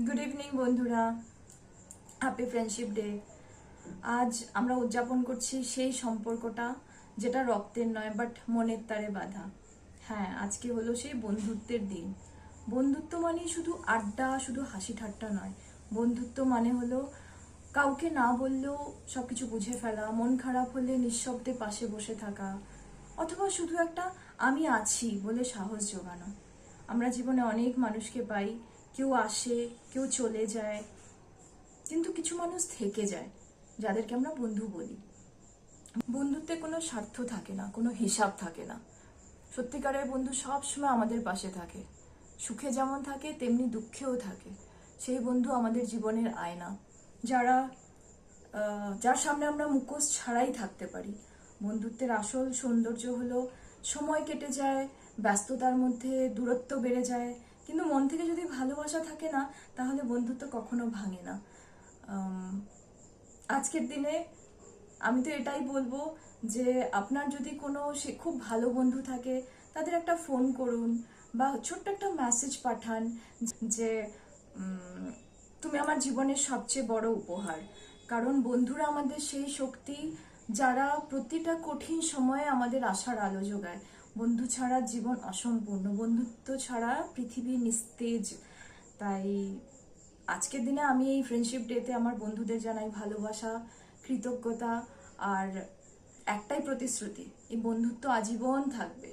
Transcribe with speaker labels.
Speaker 1: Good evening বন্ধুরা, happy friendship day. আজ আমরা উদযাপন করছি সেই সম্পর্কটা যেটা রক্তের নয় বাট মনের তারে বাঁধা। হ্যাঁ, আজকে হলো সেই বন্ধুত্বের দিন। বন্ধুত্ব মানে শুধু আড্ডা, শুধু হাসি ঠাট্টা নয়। বন্ধুত্ব মানে হলো কাউকে না বললেও সবকিছু বুঝে ফেলা, মন খারাপ হলে নিঃশব্দে পাশে বসে থাকা, অথবা শুধু একটা আমি আছি বলে সাহস জোগানো। আমরা জীবনে অনেক মানুষকে পাই, কেউ আসে, কেউ চলে যায়, কিন্তু কিছু মানুষ থেকে যায় যাদেরকে আমরা বন্ধু বলি। বন্ধুত্বে কোনো স্বার্থ থাকে না, কোনো হিসাব থাকে না। সত্যিকারের বন্ধু সব সময় আমাদের পাশে থাকে, সুখে যেমন থাকে তেমনি দুঃখেও থাকে। সেই বন্ধু আমাদের জীবনের আয়না, যারা যার সামনে আমরা মুখোশ ছাড়াই থাকতে পারি। বন্ধুত্বের আসল সৌন্দর্য হলো সময় কেটে যায়, ব্যস্ততার মধ্যে দূরত্ব বেড়ে যায়, কিন্তু মন থেকে যদি ভালোবাসা থাকে না, তাহলে বন্ধুত্ব কখনো ভাঙে না। আজকের দিনে আমি তো এটাই বলবো যে আপনার যদি কোনো সে খুব ভালো বন্ধু থাকে, তাদের একটা ফোন করুন বা ছোট্ট একটা মেসেজ পাঠান যে তুমি আমার জীবনের সবচেয়ে বড় উপহার। কারণ বন্ধুরা আমাদের সেই শক্তি যারা প্রতিটা কঠিন সময়ে আমাদের আশার আলো যোগায়। বন্ধু ছাড়া জীবন অসম্পূর্ণ, বন্ধুত্ব ছাড়া পৃথিবী নিস্তেজ। তাই আজকের দিনে আমি এই ফ্রেন্ডশিপ ডেতে আমার বন্ধুদের জানাই ভালোবাসা, কৃতজ্ঞতা আর একটাই প্রতিশ্রুতি, এই বন্ধুত্ব আজীবন থাকবে।